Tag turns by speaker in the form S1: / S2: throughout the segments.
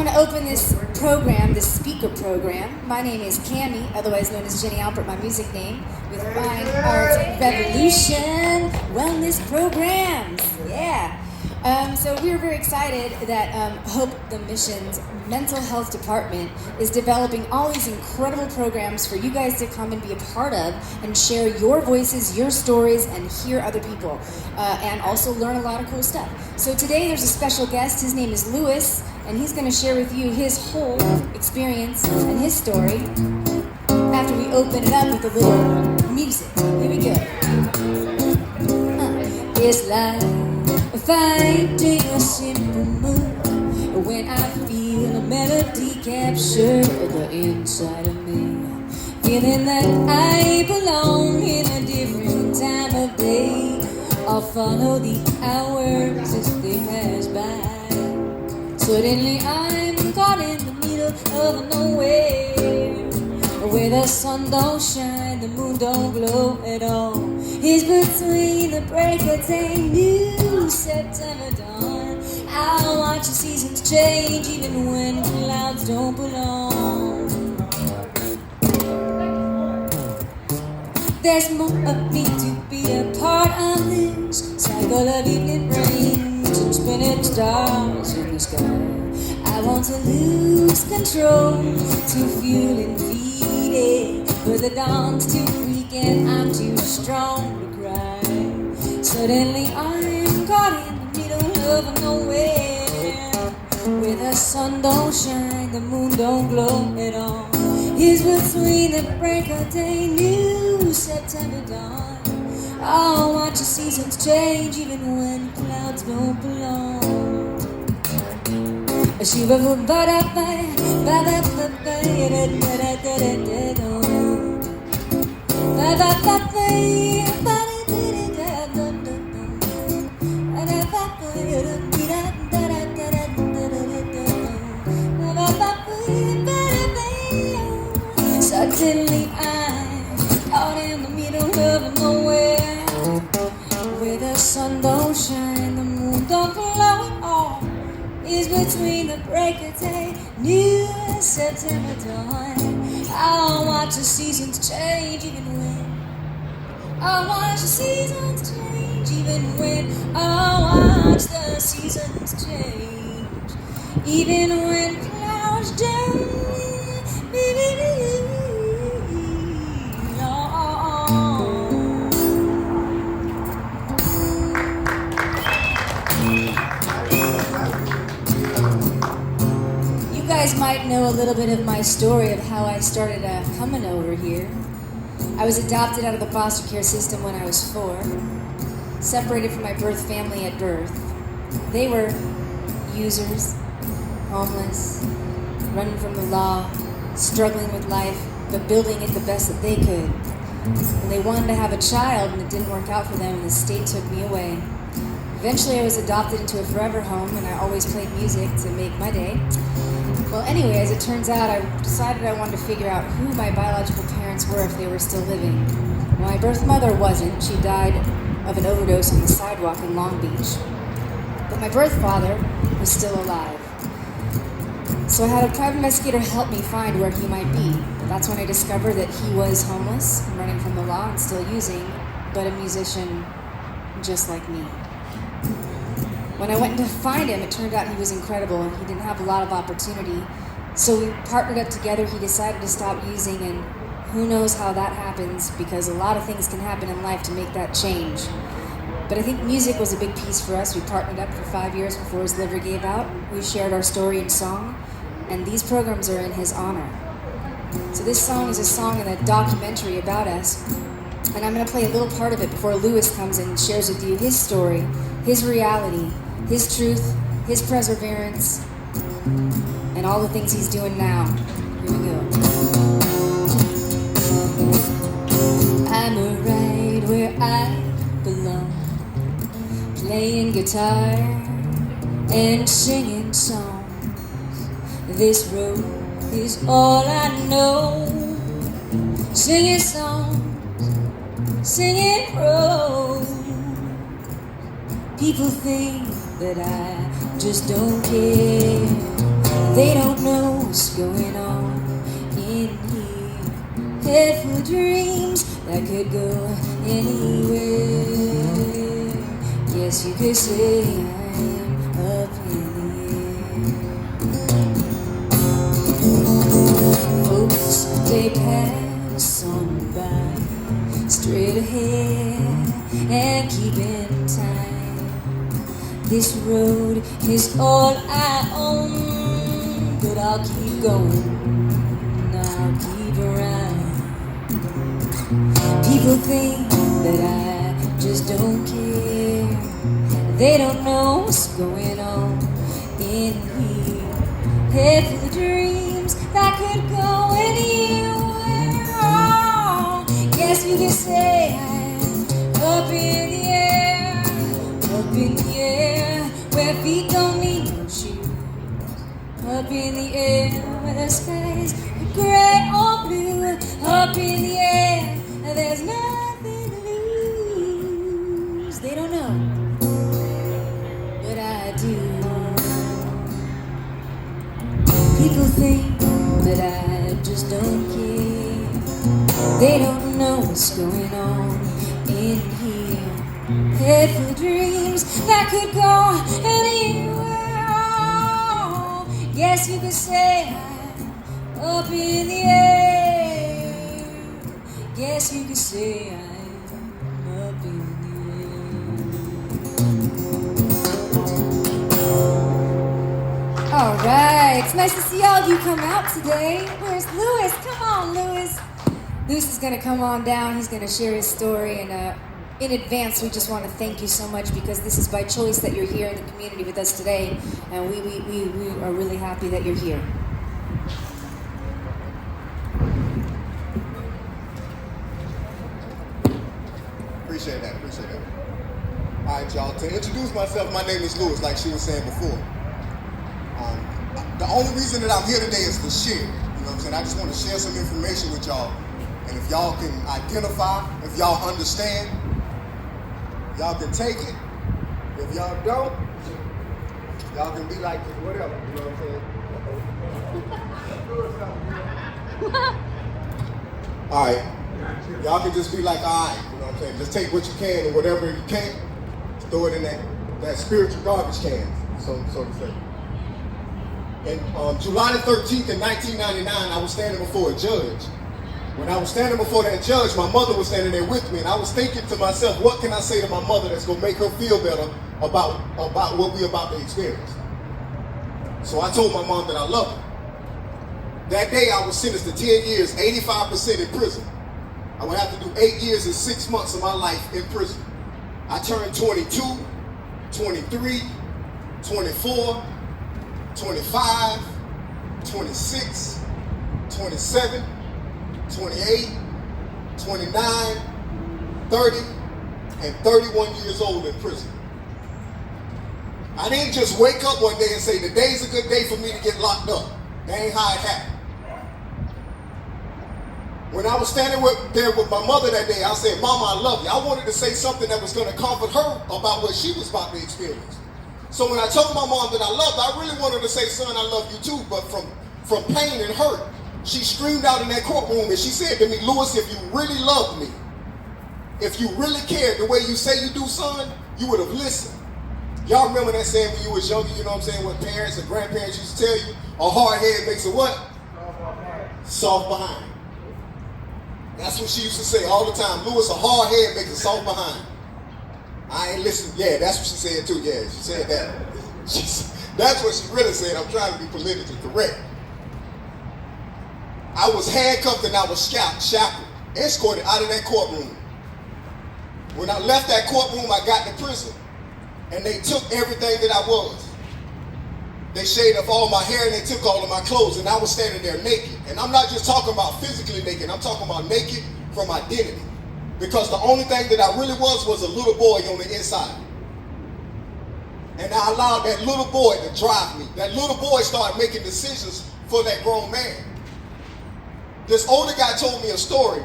S1: I'm going to open this program, this speaker program. My name is Cami, otherwise known as Jenni Alpert, my music name, with Fri March Revolution Wellness Programs. Yeah. So we're very excited that Hope the Mission's Mental Health Department is developing all these incredible programs for you guys to come and be a part of and share your voices, your stories, and hear other people, and also learn a lot of cool stuff. So today there's a special guest. His name is Lewis, and he's going to share with you his whole experience and his story after we open it up with a little music. Here we go. It's like finding a simple mood when I feel a melody capture the inside of me, feeling that I belong in a different time of day. I'll follow the hours as they pass by. Suddenly I'm caught in the middle of nowhere, where the sun don't shine, the moon don't glow at all. It's between the break of day, new September dawn. I'll watch the seasons change even when clouds don't belong. There's more of me to be a part of this cycle of evening rains and spinning stars in the sky. I want to lose control, to fuel and feed it, for the dawn's too weak and I'm too strong to cry. Suddenly I'm caught in the middle of nowhere, where the sun don't shine, the moon don't glow at all. It's between the break of day, new September dawn. I'll watch the seasons change even when clouds don't belong. Suddenly I'm out in the middle of nowhere, where the sun don't shine, the moon don't glow at all. It's between the break of day, new September dawn. I'll watch the seasons change even when I'll watch the seasons change even when I'll watch the seasons change even when clouds don't. You guys might know a little bit of my story of how I started coming over here. I was adopted out of the foster care system when I was 4, separated from my birth family at birth. They were users, homeless, running from the law, struggling with life, but building it the best that they could. And they wanted to have a child, and it didn't work out for them, and the state took me away. Eventually I was adopted into a forever home, and I always played music to make my day. Well, anyway, as it turns out, I decided I wanted to figure out who my biological parents were if they were still living. Well, my birth mother wasn't. She died of an overdose on the sidewalk in Long Beach. But my birth father was still alive. So I had a private investigator help me find where he might be. That's when I discovered that he was homeless, running from the law and still using, but a musician just like me. When I went to find him, it turned out he was incredible and he didn't have a lot of opportunity. So we partnered up together. He decided to stop using, and who knows how that happens, because a lot of things can happen in life to make that change. But I think music was a big piece for us. We partnered up for 5 years before his liver gave out. We shared our story in song, and these programs are in his honor. So this song is a song in a documentary about us, and I'm going to play a little part of it before Lewis comes and shares with you his story, his reality, his truth, his perseverance, and all the things he's doing now. Here we go. I'm right where I belong, playing guitar and singing songs. This road is all I know, singing songs, singing prose. People think that I just don't care. They don't that could go anywhere. Yes, you could say I'm up in the air. Folks, they pass on by, straight ahead and keep in time. This road is all I own, but I'll keep going, I'll keep around. People think that I just don't care. They don't know what's going on in here. Head for the dreams that could go anywhere. Oh, yes, you can say I'm up in the air, up in the air, where feet don't need no shoes. Up in the air, where the skies are gray or blue. Up in the air, there's nothing to lose. They don't know, but I do. People think that I just don't care. They don't know what's going on in here. Head for the dreams that could go anywhere. Oh, yes, you could say I'm up in the air. Yes, you could say I'm up in the air. All right, it's nice to see all of you come out today. Where's Lewis? Come on, Lewis. Lewis is going to come on down. He's going to share his story. And in advance, we just want to thank you so much, because this is by choice that you're here in the community with us today. And we are really happy that you're here.
S2: Appreciate that. All right, y'all. To introduce myself, my name is Lewis, like she was saying before. The only reason that I'm here today is to share. You know what I'm saying? I just want to share some information with y'all. And if y'all can identify, if y'all understand, y'all can take it. If y'all don't, y'all can be like whatever. You know what I'm saying? All right. Y'all can just be like, all right. You know what I'm saying? Just take what you can, and whatever you can't, throw it in that spiritual garbage can, so to say. And July the 13th in 1999, I was standing before a judge. When I was standing before that judge, my mother was standing there with me, and I was thinking to myself, what can I say to my mother that's going to make her feel better about what we're about to experience? So I told my mom that I love her. That day I was sentenced to 10 years, 85% in prison. I would have to do 8 years and 6 months of my life in prison. I turned 22, 23, 24, 25, 26, 27, 28, 29, 30, and 31 years old in prison. I didn't just wake up one day and say, today's a good day for me to get locked up. That ain't how it happened. When I was standing there with my mother that day, I said, Mama, I love you. I wanted to say something that was going to comfort her about what she was about to experience. So when I told my mom that I loved her, I really wanted to say, son, I love you too. But from pain and hurt, she screamed out in that courtroom and she said to me, Lewis, if you really loved me, if you really cared the way you say you do, son, you would have listened. Y'all remember that saying when you was younger, you know what I'm saying, what parents and grandparents used to tell you? A hard head makes a what? Soft behind. That's what she used to say all the time. Lewis, a hard head makes a soft behind. I ain't listening. Yeah, that's what she said too. Yeah, she said that. That's what she really said. I'm trying to be politically correct. I was handcuffed and I was shackled, escorted out of that courtroom. When I left that courtroom, I got to prison, and they took everything that I was. They shaved off all my hair and they took all of my clothes, and I was standing there naked. And I'm not just talking about physically naked, I'm talking about naked from identity. Because the only thing that I really was a little boy on the inside. And I allowed that little boy to drive me. That little boy started making decisions for that grown man. This older guy told me a story.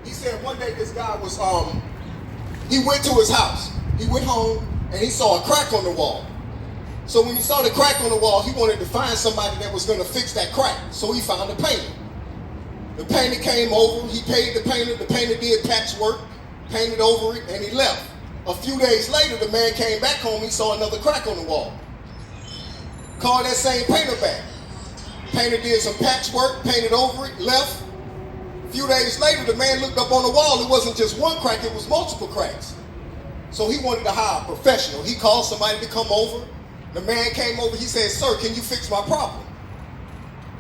S2: He said one day this guy was, he went to his house. He went home and he saw a crack on the wall. So when he saw the crack on the wall, he wanted to find somebody that was going to fix that crack. So he found a painter. The painter came over, he paid the painter did patchwork, painted over it, and he left. A few days later, the man came back home, he saw another crack on the wall. Called that same painter back. Painter did some patchwork, painted over it, left. A few days later, the man looked up on the wall, it wasn't just one crack, it was multiple cracks. So he wanted to hire a professional. He called somebody to come over. The man came over, he said, "Sir, can you fix my problem?"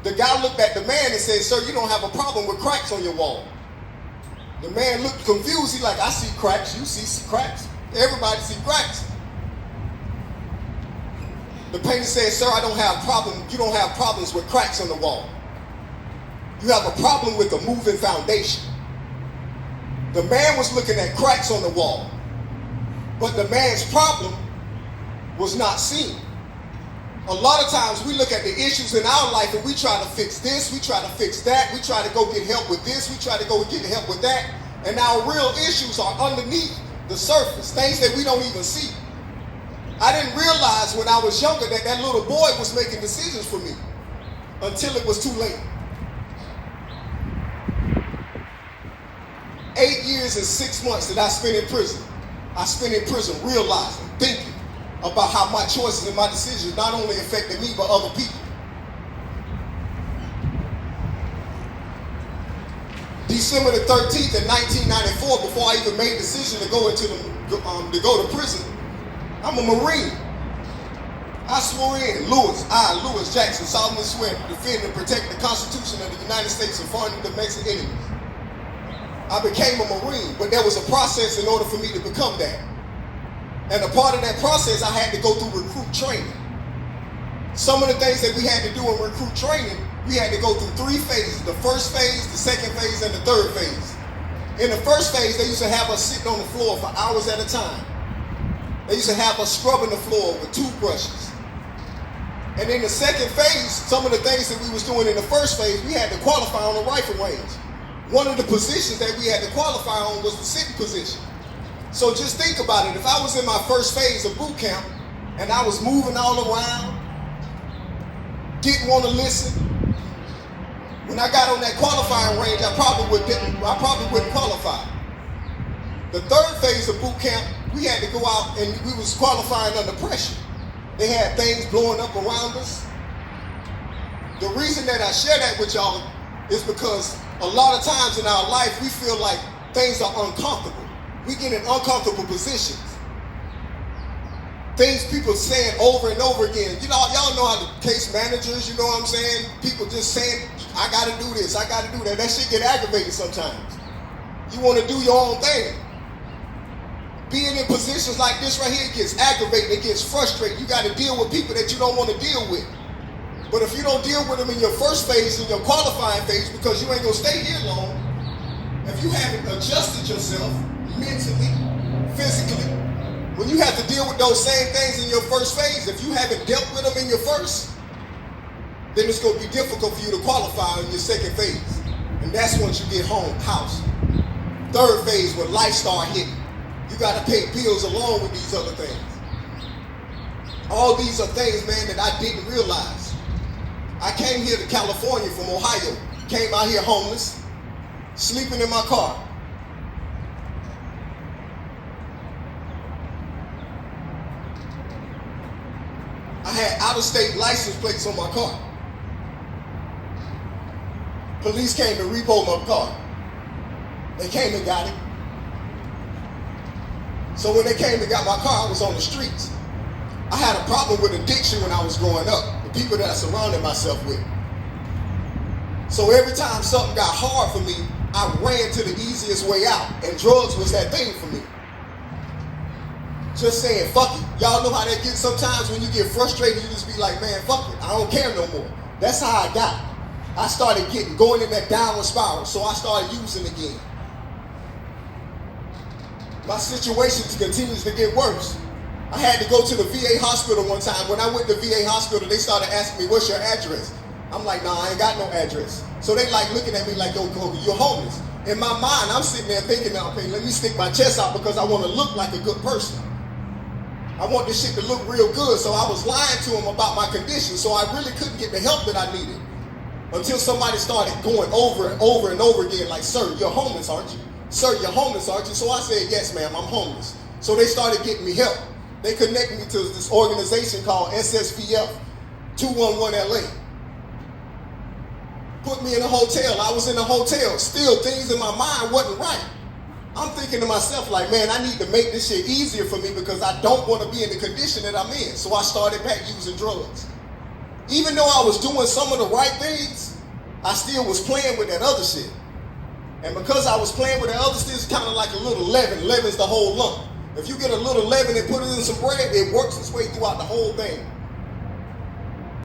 S2: The guy looked at the man and said, "Sir, you don't have a problem with cracks on your wall." The man looked confused. He's like, "I see cracks, you see cracks. Everybody see cracks." The painter said, "Sir, you don't have problems with cracks on the wall. You have a problem with a moving foundation." The man was looking at cracks on the wall, but the man's problem was not seen. A lot of times we look at the issues in our life and we try to fix this, we try to fix that, we try to go get help with this, we try to go get help with that, and our real issues are underneath the surface, things that we don't even see. I didn't realize when I was younger that that little boy was making decisions for me until it was too late. 8 years and 6 months that I spent in prison. I spent in prison realizing, thinking about how my choices and my decisions not only affected me, but other people. December the 13th in 1994, before I even made the decision to go to prison, I'm a Marine. I swore in, Lewis Jackson, solemnly swear to defend and protect the Constitution of the United States and foreign and domestic enemies. I became a Marine, but there was a process in order for me to become that. And a part of that process, I had to go through recruit training. Some of the things that we had to do in recruit training, we had to go through 3 phases. The first phase, the second phase, and the third phase. In the first phase, they used to have us sitting on the floor for hours at a time. They used to have us scrubbing the floor with toothbrushes. And in the second phase, some of the things that we was doing in the first phase, we had to qualify on the rifle range. One of the positions that we had to qualify on was the sitting position. So just think about it. If I was in my first phase of boot camp and I was moving all around, didn't want to listen, when I got on that qualifying range, I probably wouldn't qualify. The third phase of boot camp, we had to go out and we was qualifying under pressure. They had things blowing up around us. The reason that I share that with y'all is because a lot of times in our life, we feel like things are uncomfortable. We get in uncomfortable positions. Things people saying over and over again. You know, y'all know how the case managers, you know what I'm saying? People just saying, "I gotta do this, I gotta do that." That shit get aggravating sometimes. You wanna do your own thing. Being in positions like this right here, it gets aggravating, it gets frustrating. You gotta deal with people that you don't wanna deal with. But if you don't deal with them in your first phase, in your qualifying phase, because you ain't gonna stay here long, if you haven't adjusted yourself mentally, physically, when you have to deal with those same things in your first phase, if you haven't dealt with them in your first, then it's gonna be difficult for you to qualify in your second phase. And that's once you get home, house. Third phase, when life start hitting, you gotta pay bills along with these other things. All these are things, man, that I didn't realize. I came here to California from Ohio, came out here homeless, sleeping in my car. I had out-of-state license plates on my car. Police came to repo my car. They came and got it. So when they came and got my car, I was on the streets. I had a problem with addiction when I was growing up, the people that I surrounded myself with. So every time something got hard for me, I ran to the easiest way out, and drugs was that thing for me. Just saying, fuck it. Y'all know how that gets sometimes when you get frustrated, you just be like, man, fuck it, I don't care no more. That's how I got. I started going in that downward spiral, so I started using again. My situation continues to get worse. I had to go to the VA hospital one time. When I went to VA hospital, they started asking me, what's your address? I'm like, nah, I ain't got no address. So they like looking at me like, yo, you're homeless. In my mind, I'm sitting there thinking, okay, let me stick my chest out because I want to look like a good person. I want this shit to look real good. So I was lying to them about my condition. So I really couldn't get the help that I needed. Until somebody started going over and over and over again, like, sir, you're homeless, aren't you? Sir, you're homeless, aren't you? So I said, yes, ma'am, I'm homeless. So they started getting me help. They connected me to this organization called SSVF 211 LA. Put me in a hotel. I was in a hotel. Still, things in my mind wasn't right. I'm thinking to myself, like, man, I need to make this shit easier for me because I don't want to be in the condition that I'm in. So I started back using drugs. Even though I was doing some of the right things, I still was playing with that other shit. And because I was playing with that other shit, it's kind of like a little leaven. Leaven's the whole lump. If you get a little leaven and put it in some bread, it works its way throughout the whole thing.